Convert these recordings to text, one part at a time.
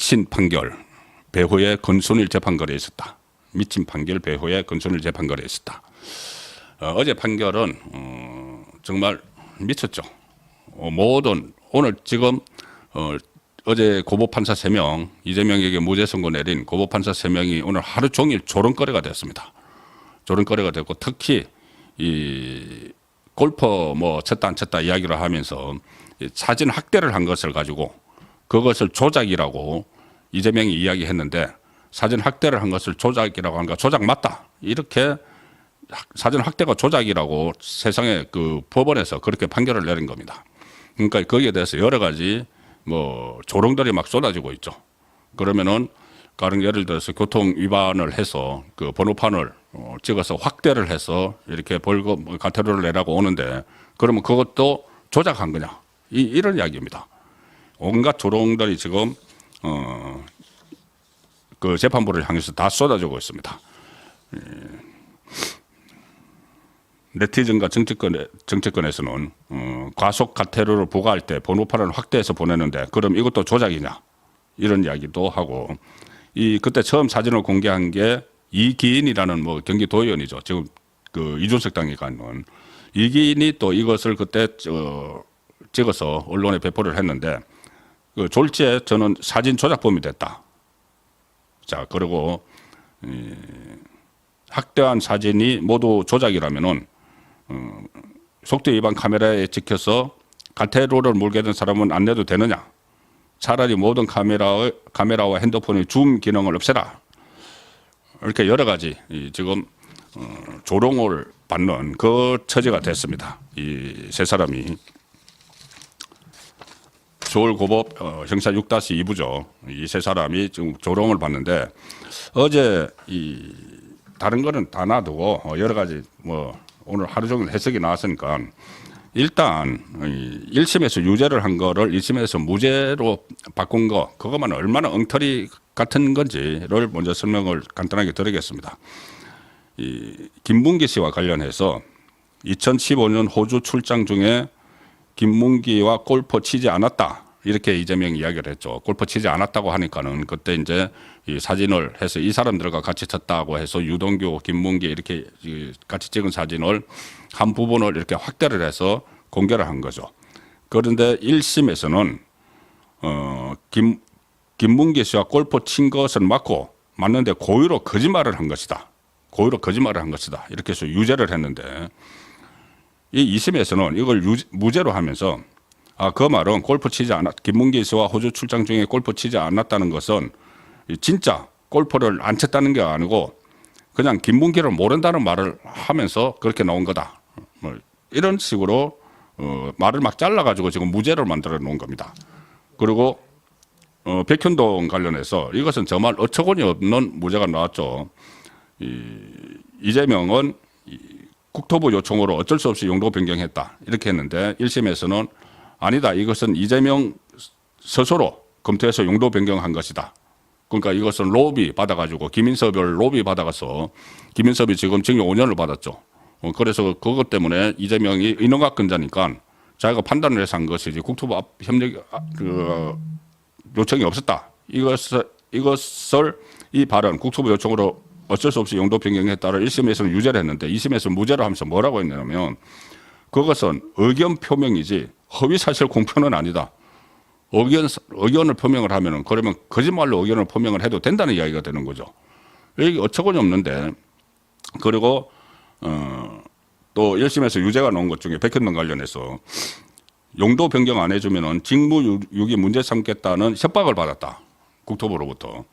미친 판결 배후에 건순일 재판거리에 있었다. 미친 판결 배후에 건순일 재판거리에 있었다. 어제 판결은 정말 미쳤죠. 모든 오늘 지금 어제 고법판사 3명 이재명에게 무죄 선고 내린 고법판사 3명이 오늘 하루 종일 조롱거리가 됐습니다. 조롱거리가 됐고 특히 이 골퍼 뭐 쳤다 안 쳤다 이야기를 하면서 사진 학대를 한 것을 가지고 그것을 조작이라고 이재명이 이야기했는데 사진 학대를 한 것을 조작이라고 하니까 조작 맞다. 이렇게 사진 학대가 조작이라고 세상에 그 법원에서 그렇게 판결을 내린 겁니다. 그러니까 거기에 대해서 여러 가지 뭐 조롱들이 막 쏟아지고 있죠. 그러면은 가령 예를 들어서 교통 위반을 해서 그 번호판을 찍어서 확대를 해서 이렇게 벌금 과태료를 내라고 오는데 그러면 그것도 조작한 거냐 이런 이야기입니다. 온갖 조롱들이 지금 그 재판부를 향해서 다 쏟아지고 있습니다. 네티즌과 정치권에서는 과속 과태료를 부과할 때 번호판을 확대해서 보내는데 그럼 이것도 조작이냐 이런 이야기도 하고 그때 처음 사진을 공개한 게 이기인이라는 뭐 경기도의원이죠. 지금 그 이준석 당이 갖는 이기인이 또 이것을 그때 찍어서 언론에 배포를 했는데 그 졸지에 저는 사진 조작범이 됐다. 자 그리고 학대한 사진이 모두 조작이라면은 속도 위반 카메라에 찍혀서 과태료를 물게 된 사람은 안 내도 되느냐? 차라리 모든 카메라와 핸드폰의 줌 기능을 없애라. 이렇게 여러 가지 지금 조롱을 받는 그 처지가 됐습니다. 이 세 사람이 서울고법 형사 6-2부죠. 이 세 사람이 지금 조롱을 받는데 어제 다른 거는 다 놔두고 여러 가지 뭐 오늘 하루 종일 해석이 나왔으니까 일단 1심에서 유죄를 한 거를 1심에서 무죄로 바꾼 거 그것만 얼마나 엉터리 같은 건지를 먼저 설명을 간단하게 드리겠습니다. 김문기 씨와 관련해서 2015년 호주 출장 중에 김문기와 골프 치지 않았다. 이렇게 이재명이 이야기를 했죠. 골프 치지 않았다고 하니까는 그때 이제 이 사진을 해서 이 사람들과 같이 쳤다고 해서 유동규, 김문기 이렇게 같이 찍은 사진을 한 부분을 이렇게 확대를 해서 공개를 한 거죠. 그런데 1심에서는 김문기 씨와 골프 친 것은 맞는데 고의로 거짓말을 한 것이다. 고의로 거짓말을 한 것이다. 이렇게 해서 유죄를 했는데 이 2심에서는 이걸 무죄로 하면서 그 말은 김문기 씨와 호주 출장 중에 골프 치지 않았다는 것은 진짜 골프를 안 쳤다는 게 아니고 그냥 김문기를 모른다는 말을 하면서 그렇게 나온 거다. 뭐 이런 식으로 말을 막 잘라가지고 지금 무죄를 만들어 놓은 겁니다. 그리고 백현동 관련해서 이것은 정말 어처구니 없는 무죄가 나왔죠. 이재명은 국토부 요청으로 어쩔 수 없이 용도 변경했다. 이렇게 했는데 1심에서는 아니다. 이것은 이재명 스스로 검토해서 용도 변경한 것이다. 그러니까 이것은 로비 받아가지고 김인섭을 로비 받아가서 김인섭이 지금 징역 5년을 받았죠. 그래서 그것 때문에 이재명이 인허가권자니까 자기가 판단을 해서 한 것이지 국토부 협력 요청이 없었다. 이것을 이 발언 국토부 요청으로 어쩔 수 없이 용도 변경했다를 1심에서는 유죄를 했는데 2심에서는 무죄로 하면서 뭐라고 했냐면 그것은 의견 표명이지 허위 사실 공표는 아니다. 의견을 표명을 하면은 그러면 거짓말로 의견을 표명을 해도 된다는 이야기가 되는 거죠. 이게 어처구니 없는데 그리고 또 1심에서 유죄가 나온 것 중에 백현동 관련해서 용도 변경 안 해주면은 직무유기 문제 삼겠다는 협박을 받았다. 국토부로부터.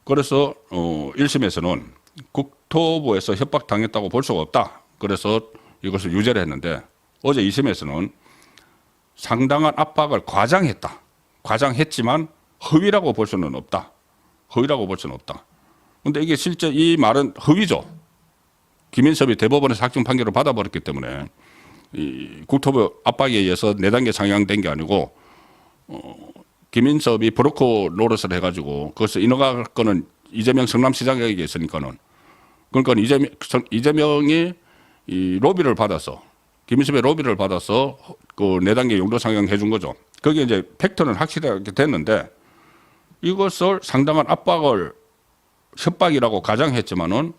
그래서 1심에서는 국토부에서 협박 당했다고 볼 수가 없다. 그래서 이것을 유죄를 했는데 어제 2심에서는 상당한 압박을 과장했지만 허위라고 볼 수는 없다. 허위라고 볼 수는 없다. 그런데 이게 실제 이 말은 허위죠. 김인섭이 대법원에서 확정 판결을 받아버렸기 때문에 이 국토부 압박에 의해서 4단계 상향된 게 아니고 김인섭이 브로커 노릇을 해가지고 그것을 인허가권은 이재명 성남시장에게 있으니까는 그러니까 이재명이 이 로비를 받아서 김인섭의 로비를 받아서 그 4단계 용도 상향해 준 거죠. 그게 이제 팩트는 확실하게 됐는데 이것을 상당한 압박을 협박이라고 가정했지만은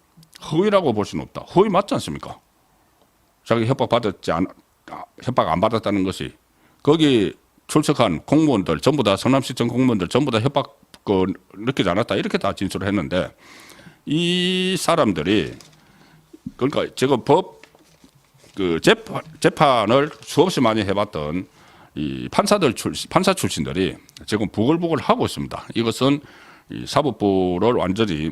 허위라고 볼 수는 없다. 허위 맞지 않습니까? 자기 협박 안 받았다는 것이 거기 출석한 공무원들 전부 다 성남시청 공무원들 전부 다 협박 느끼지 않았다 이렇게 다 진술을 했는데 이 사람들이 그러니까 지금 재판을 수없이 많이 해봤던 이 판사 출신들이 지금 부글부글 하고 있습니다. 이것은 이 사법부를 완전히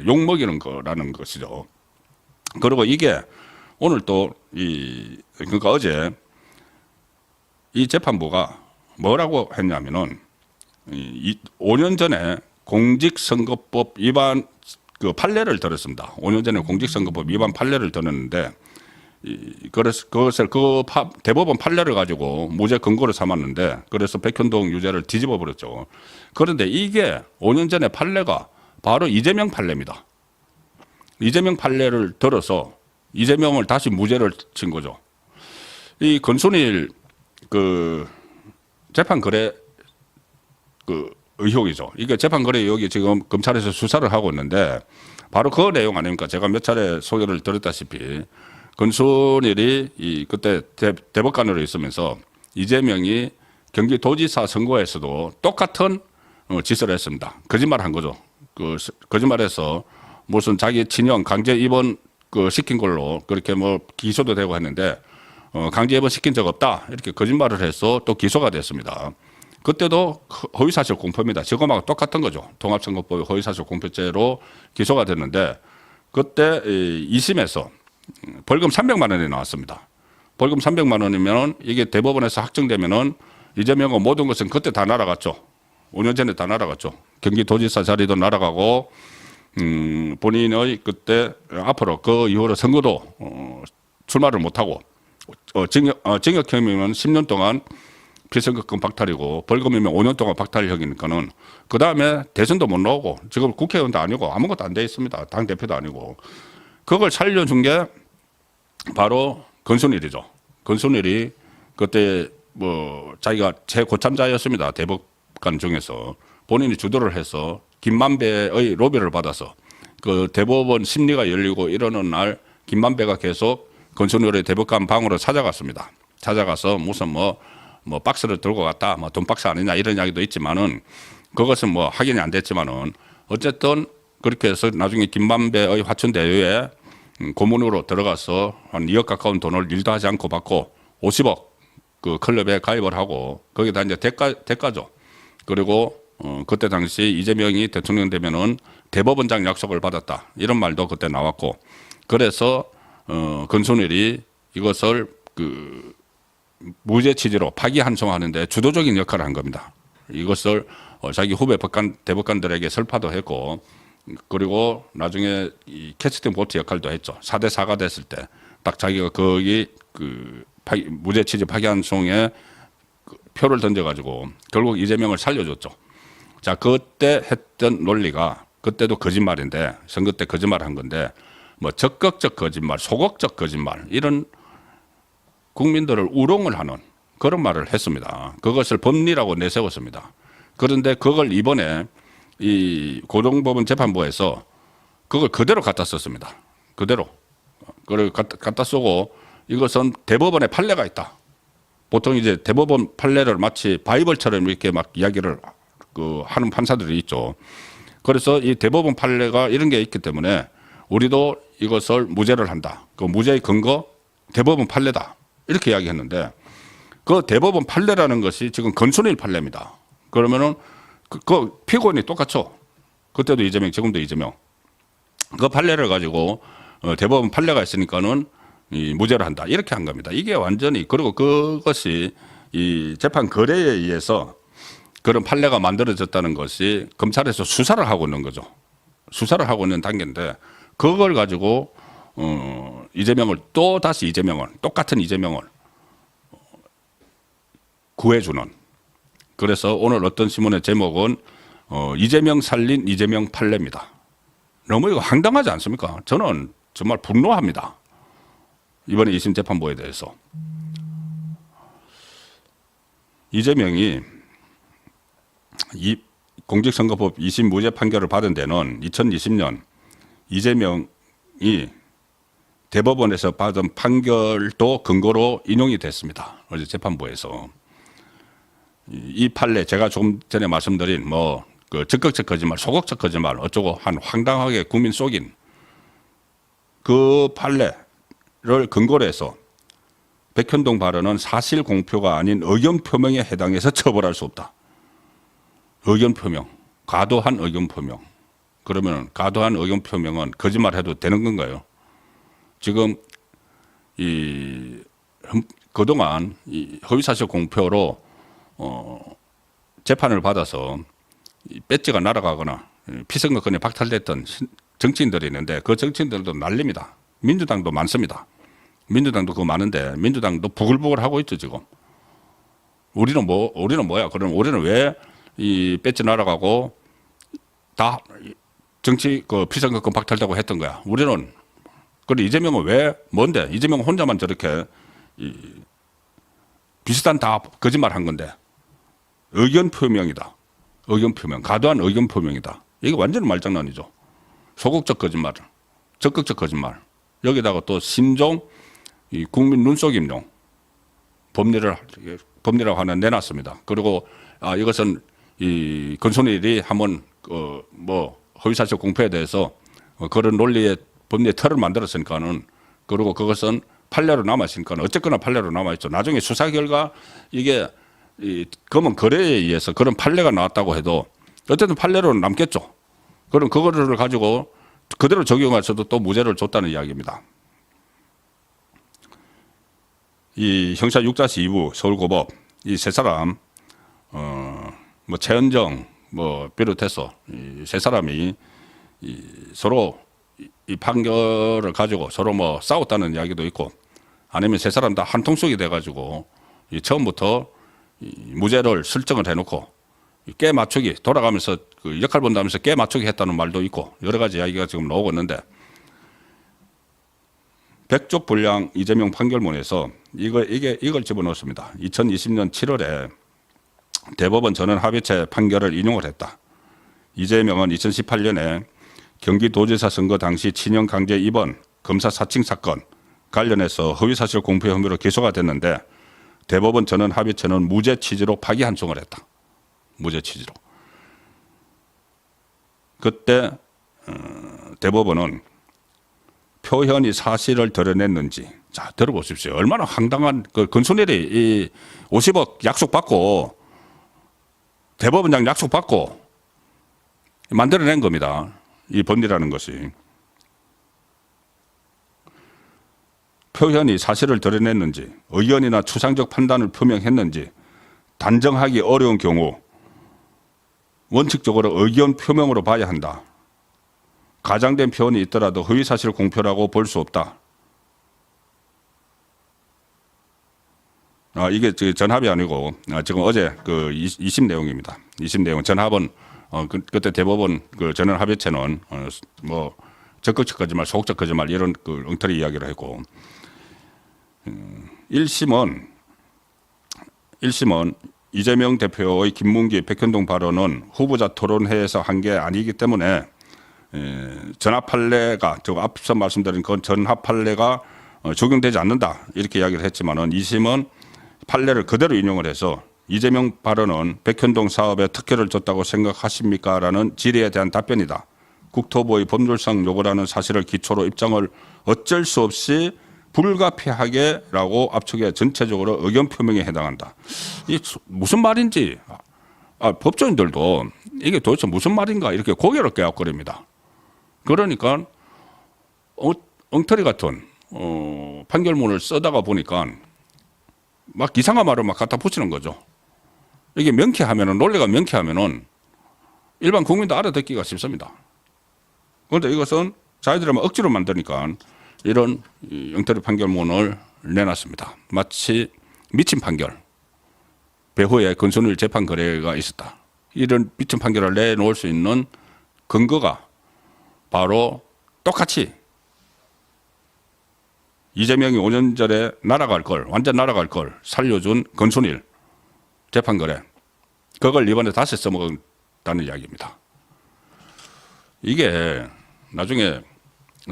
욕먹이는 거라는 것이죠. 그리고 이게 오늘 또 그러니까 어제 이 재판부가 뭐라고 했냐면은 5년 전에 공직선거법 위반 판례를 들었습니다. 5년 전에 공직선거법 위반 판례를 들었는데 그것을 대법원 판례를 가지고 무죄 근거를 삼았는데 그래서 백현동 유죄를 뒤집어 버렸죠. 그런데 이게 5년 전에 판례가 바로 이재명 판례입니다. 이재명 판례를 들어서 이재명을 다시 무죄를 친 거죠. 이 권순일 재판 거래 의혹이죠. 이게 재판 거래 의혹이 지금 검찰에서 수사를 하고 있는데 바로 그 내용 아닙니까? 제가 몇 차례 소개를 드렸다시피 권순일이 그때 대법관으로 있으면서 이재명이 경기도지사 선거에서도 똑같은 짓을 했습니다. 거짓말 한 거죠. 거짓말해서 무슨 자기 친형 강제 입원 시킨 걸로 그렇게 뭐 기소도 되고 했는데 강제 입원 시킨 적 없다 이렇게 거짓말을 해서 또 기소가 됐습니다. 그때도 허위사실 공표입니다. 지금하고 똑같은 거죠. 통합선거법 허위사실 공표죄로 기소가 됐는데 그때 2심에서 벌금 300만 원이 나왔습니다. 벌금 300만 원이면 이게 대법원에서 확정되면은 이재명은 모든 것은 그때 다 날아갔죠. 5년 전에 다 날아갔죠. 경기도지사 자리도 날아가고 본인의 그때 앞으로 그 이후로 선거도 출마를 못하고 징역형이면 10년 동안 피선거권 박탈이고 벌금이면 5년 동안 박탈형이니까는 그 다음에 대선도 못 나오고 지금 국회의원도 아니고 아무것도 안 돼 있습니다. 당 대표도 아니고 그걸 살려준 게 바로 권순일이죠. 권순일이 그때 뭐 자기가 최고참자였습니다. 대법관 중에서 본인이 주도를 해서 김만배의 로비를 받아서 그 대법원 심리가 열리고 이러는 날 김만배가 계속 권순일의 대법관 방으로 찾아갔습니다. 찾아가서 무슨 뭐 박스를 들고 갔다, 뭐 돈박스 아니냐 이런 이야기도 있지만은 그것은 뭐 확인이 안 됐지만은 어쨌든 그렇게 해서 나중에 김만배의 화천대유에 고문으로 들어가서 한 2억 가까운 돈을 일도 하지 않고 받고 50억 그 클럽에 가입을 하고 거기다 이제 대가죠. 그리고 그때 당시 이재명이 대통령 되면은 대법원장 약속을 받았다 이런 말도 그때 나왔고 그래서 권순일이 이것을 무죄 취지로 파기환송하는데 주도적인 역할을 한 겁니다. 이것을 자기 후배 대법관들에게 설파도 했고 그리고 나중에 이 캐스팅 보트 역할도 했죠. 4대 4가 됐을 때 딱 자기가 거기 무죄 취지 파기환송에 표를 던져가지고 결국 이재명을 살려줬죠. 자, 그때 했던 논리가 그때도 거짓말인데 선거 때 거짓말한 건데 뭐 적극적 거짓말, 소극적 거짓말 이런 국민들을 우롱을 하는 그런 말을 했습니다. 그것을 법리라고 내세웠습니다. 그런데 그걸 이번에 이 고등법원 재판부에서 그걸 그대로 갖다 썼습니다. 그대로. 그걸 갖다 쓰고 이것은 대법원에 판례가 있다. 보통 이제 대법원 판례를 마치 바이블처럼 이렇게 막 이야기를 하는 판사들이 있죠. 그래서 이 대법원 판례가 이런 게 있기 때문에 우리도 이것을 무죄를 한다. 그 무죄의 근거 대법원 판례다. 이렇게 이야기했는데 그 대법원 판례라는 것이 지금 권순일 판례입니다. 그러면은 그 피고인이 똑같죠. 그때도 이재명, 지금도 이재명. 그 판례를 가지고 대법원 판례가 있으니까는 이 무죄를 한다. 이렇게 한 겁니다. 이게 완전히 그리고 그것이 이 재판 거래에 의해서 그런 판례가 만들어졌다는 것이 검찰에서 수사를 하고 있는 거죠. 수사를 하고 있는 단계인데 그걸 가지고 이재명을 또 다시 똑같은 이재명을 구해주는. 그래서 오늘 어떤 신문의 제목은 이재명 살린 이재명 판례입니다. 너무 이거 황당하지 않습니까? 저는 정말 분노합니다. 이번에 2심 재판부에 대해서. 이재명이 공직선거법 2심 무죄 판결을 받은 데는 2020년 이재명이 대법원에서 받은 판결도 근거로 인용이 됐습니다. 어제 재판부에서. 이 판례 제가 조금 전에 말씀드린 그 적극적 거짓말, 소극적 거짓말 어쩌고 한 황당하게 국민 속인 그 판례를 근거로 해서 백현동 발언은 사실 공표가 아닌 의견 표명에 해당해서 처벌할 수 없다. 의견 표명, 과도한 의견 표명. 그러면 과도한 의견 표명은 거짓말해도 되는 건가요? 지금 그동안 허위사실 공표로 재판을 받아서 배지가 날아가거나 피선거권이 박탈됐던 정치인들이 있는데 그 정치인들도 난립니다. 민주당도 많습니다. 민주당도 그거 많은데 민주당도 부글부글 하고 있죠 지금. 우리는 뭐야? 그럼 우리는 왜 이 배지 날아가고 다 정치 피선거권 박탈되고 했던 거야? 우리는 그런데 이재명은 왜 뭔데? 이재명 혼자만 저렇게 비슷한 다 거짓말 한 건데 의견 표명이다. 의견 표명, 과도한 의견 표명이다. 이게 완전 말장난이죠. 소극적 거짓말, 적극적 거짓말. 여기다가 또 심종 국민 눈속임용 법리라고 하나 내놨습니다. 그리고 이것은 이 건손일이 한번 허위사실 공표에 대해서 그런 논리의 법리의 틀을 만들었으니까는 그리고 그것은 판례로 남아있으니까 어쨌거나 판례로 남아있죠. 나중에 수사 결과 이게 검은 거래에 의해서 그런 판례가 나왔다고 해도 어쨌든 판례로 남겠죠. 그럼 그거를 가지고 그대로 적용해서도 또 무죄를 줬다는 이야기입니다. 이 형사 6-2부 서울고법 이 세 사람 최은정 비롯해서 이 세 사람이 서로 이 판결을 가지고 서로 싸웠다는 이야기도 있고 아니면 세 사람 다 한통속이 돼가지고 처음부터 무죄를 설정을 해놓고 깨 맞추기 돌아가면서 그 역할 본다면서 깨 맞추기 했다는 말도 있고 여러 가지 이야기가 지금 나오고 있는데 백족 불량 이재명 판결문에서 이걸 집어넣었습니다. 2020년 7월에 대법원 전원 합의체 판결을 인용을 했다. 이재명은 2018년에 경기도지사 선거 당시 친형 강제 입원 검사 사칭 사건 관련해서 허위사실 공표 혐의로 기소가 됐는데 대법원 전원 합의체는 무죄 취지로 파기 한송을 했다. 무죄 취지로. 그때 대법원은 표현이 사실을 드러냈는지 자 들어보십시오. 얼마나 황당한 그 건순일이 이 50억 약속받고 대법원장 약속받고 만들어낸 겁니다. 이 법리라는 것이. 표현이 사실을 드러냈는지 의견이나 추상적 판단을 표명했는지 단정하기 어려운 경우 원칙적으로 의견 표명으로 봐야 한다. 가장된 표현이 있더라도 허위사실 공표라고 볼 수 없다. 이게 전합이 아니고 지금 어제 그 2심 내용입니다. 2심 내용 전합은 그때 대법원 그 전원 합의체는 적극적 거짓말, 소극적 거짓말 이런 그 엉터리 이야기를 했고 1심은 이재명 대표의 김문기, 백현동 발언은 후보자 토론회에서 한 게 아니기 때문에 전합 판례가 앞서 말씀드린 그 전합 판례가 적용되지 않는다 이렇게 이야기를 했지만은 2심은 판례를 그대로 인용을 해서 이재명 발언은 백현동 사업에 특혜를 줬다고 생각하십니까? 라는 질의에 대한 답변이다. 국토부의 법률상 요구라는 사실을 기초로 입장을 어쩔 수 없이 불가피하게라고 압축해 전체적으로 의견 표명에 해당한다. 이게 무슨 말인지 법조인들도 이게 도대체 무슨 말인가 이렇게 고개를 끄덕거립니다. 그러니까 엉터리 같은 판결문을 쓰다가 보니까 막 이상한 말을 막 갖다 붙이는 거죠. 이게 명쾌하면은 논리가 명쾌하면은 일반 국민도 알아듣기가 쉽습니다. 그런데 이것은 자기들이 억지로 만드니까 이런 엉터리 판결문을 내놨습니다. 마치 미친 판결, 배후에 건선일 재판 거래가 있었다. 이런 미친 판결을 내놓을 수 있는 근거가 바로 똑같이 이재명이 5년 전에 완전 날아갈 걸 살려준 건순일 재판 거래. 그걸 이번에 다시 써먹은 했다는 이야기입니다. 이게 나중에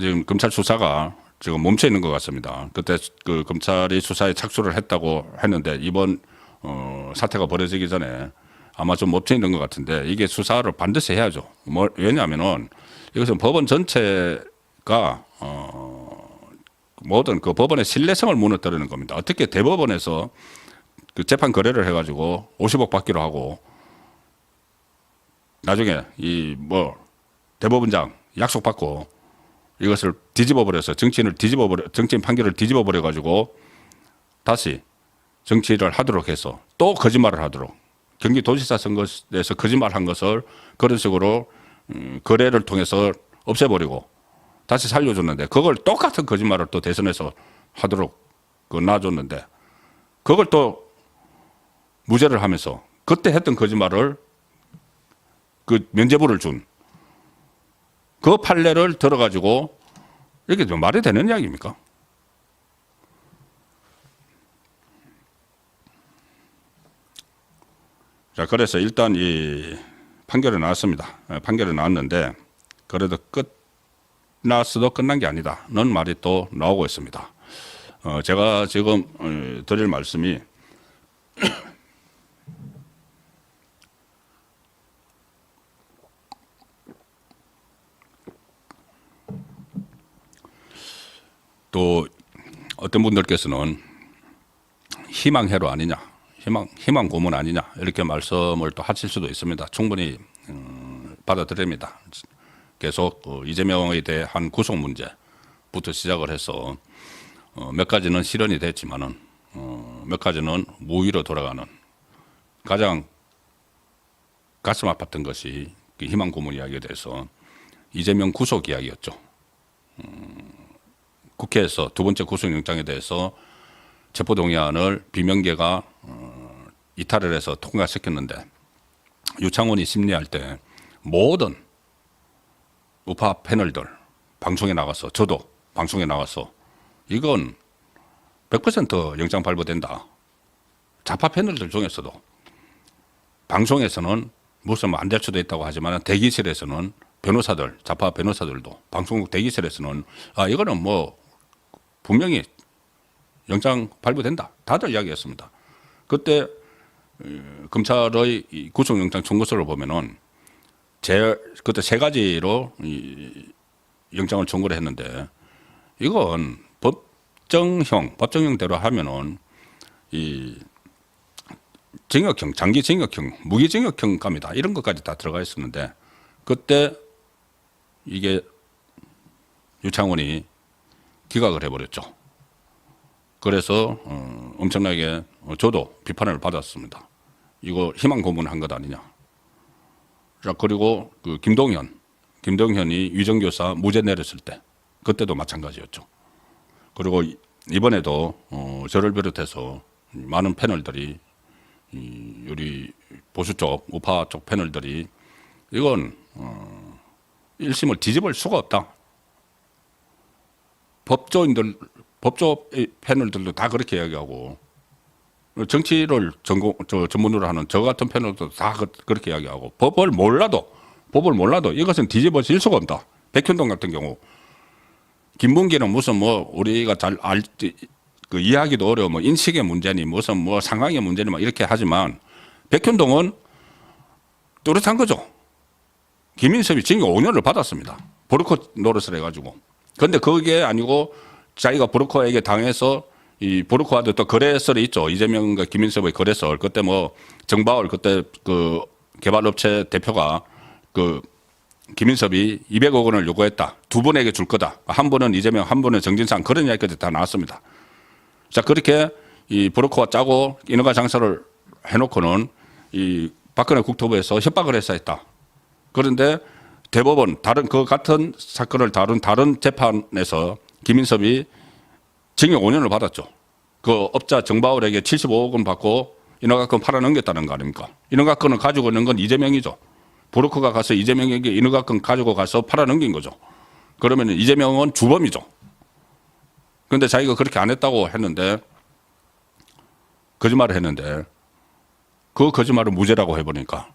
지금 검찰 수사가 지금 멈춰 있는 것 같습니다. 그때 그 검찰이 수사에 착수를 했다고 했는데 이번 사태가 벌어지기 전에 아마 좀 멈춰 있는 것 같은데 이게 수사를 반드시 해야죠. 왜냐하면은 이것은 법원 전체가 모든 그 법원의 신뢰성을 무너뜨리는 겁니다. 어떻게 대법원에서 그 재판 거래를 해가지고 50억 받기로 하고 나중에 이 뭐 대법원장 약속 받고 이것을 뒤집어버려서 정치인 판결을 뒤집어버려가지고 다시 정치를 하도록 해서 또 거짓말을 하도록 경기도지사 선거에서 거짓말한 것을 그런 식으로 거래를 통해서 없애버리고 다시 살려줬는데 그걸 똑같은 거짓말을 또 대선에서 하도록 놔줬는데 그걸 또 무죄를 하면서 그때 했던 거짓말을 그 면죄부를 준 그 판례를 들어가지고 이게 좀 말이 되는 이야기입니까? 자, 그래서 일단 이 판결이 나왔습니다. 판결이 나왔는데 그래도 끝났어도 끝난 게 아니다는 말이 또 나오고 있습니다. 제가 지금 드릴 말씀이 또 어떤 분들께서는 희망회로 아니냐, 희망 고문 아니냐 이렇게 말씀을 또 하실 수도 있습니다. 충분히 받아들입니다. 계속 이재명에 대한 구속 문제부터 시작을 해서 몇 가지는 실현이 됐지만은 몇 가지는 무위로 돌아가는 가장 가슴 아팠던 것이 그 희망 고문 이야기에 대해서 이재명 구속 이야기였죠. 국회에서 두 번째 구속영장에 대해서 체포동의안을 비명계가 이탈을 해서 통과시켰는데 유창훈이 심리할 때 모든 우파 패널들 방송에 나가서 저도 방송에 나가서 이건 100% 영장 발부된다. 좌파 패널들 중에서도 방송에서는 무슨 안 될 수도 있다고 하지만 대기실에서는 변호사들, 좌파 변호사들도 방송국 대기실에서는 이거는 뭐 분명히 영장 발부된다. 다들 이야기했습니다. 그때 검찰의 구속영장 청구서를 보면은 그때 세 가지로 영장을 청구를 했는데 이건 법정형대로 하면은 이 징역형, 장기 징역형, 무기징역형 갑니다. 이런 것까지 다 들어가 있었는데 그때 이게 유창훈이 기각을 해버렸죠. 그래서 엄청나게 저도 비판을 받았습니다. 이거 희망 고문한 것 아니냐. 자, 그리고 그 김동현이 위정교사 무죄 내렸을 때 그때도 마찬가지였죠. 그리고 이번에도 저를 비롯해서 많은 패널들이 우리 보수 쪽, 우파 쪽 패널들이 이건 1심을 뒤집을 수가 없다. 법조 패널들도 다 그렇게 이야기하고 정치를 전문으로 하는 저 같은 패널도 다 그렇게 이야기하고 법을 몰라도 이것은 뒤집어질 수가 없다. 백현동 같은 경우 김문기는 무슨 뭐 우리가 잘 그 이해하기도 어려워 뭐 인식의 문제니 무슨 뭐 상황의 문제니 뭐 이렇게 하지만 백현동은 뚜렷한 거죠. 김인섭이 징역 5년을 받았습니다. 보르코 노릇을 해가지고. 그런데 그게 아니고 자기가 보르코에게 당해서 이 보르코와도 또 거래설이 있죠. 이재명과 김인섭의 거래설. 그때 뭐 정바울 그때 그 개발업체 대표가 그 김인섭이 200억 원을 요구했다. 두 분에게 줄 거다. 한 분은 이재명, 한 분은 정진상 그런 이야기까지 다 나왔습니다. 자, 그렇게 이 보르코와 짜고 인허가 장사를 해놓고는 이 박근혜 국토부에서 협박을 했어 했다. 그런데 대법원 다른 그 같은 사건을 다룬 다른 재판에서 김인섭이 징역 5년을 받았죠. 그 업자 정바울에게 75억 원 받고 인허가권 팔아넘겼다는 거 아닙니까? 인허가권을 가지고 있는 건 이재명이죠. 보르코가 가서 이재명에게 인허가권 가지고 가서 팔아넘긴 거죠. 그러면 이재명은 주범이죠. 그런데 자기가 그렇게 안 했다고 했는데 거짓말을 했는데 그 거짓말을 무죄라고 해보니까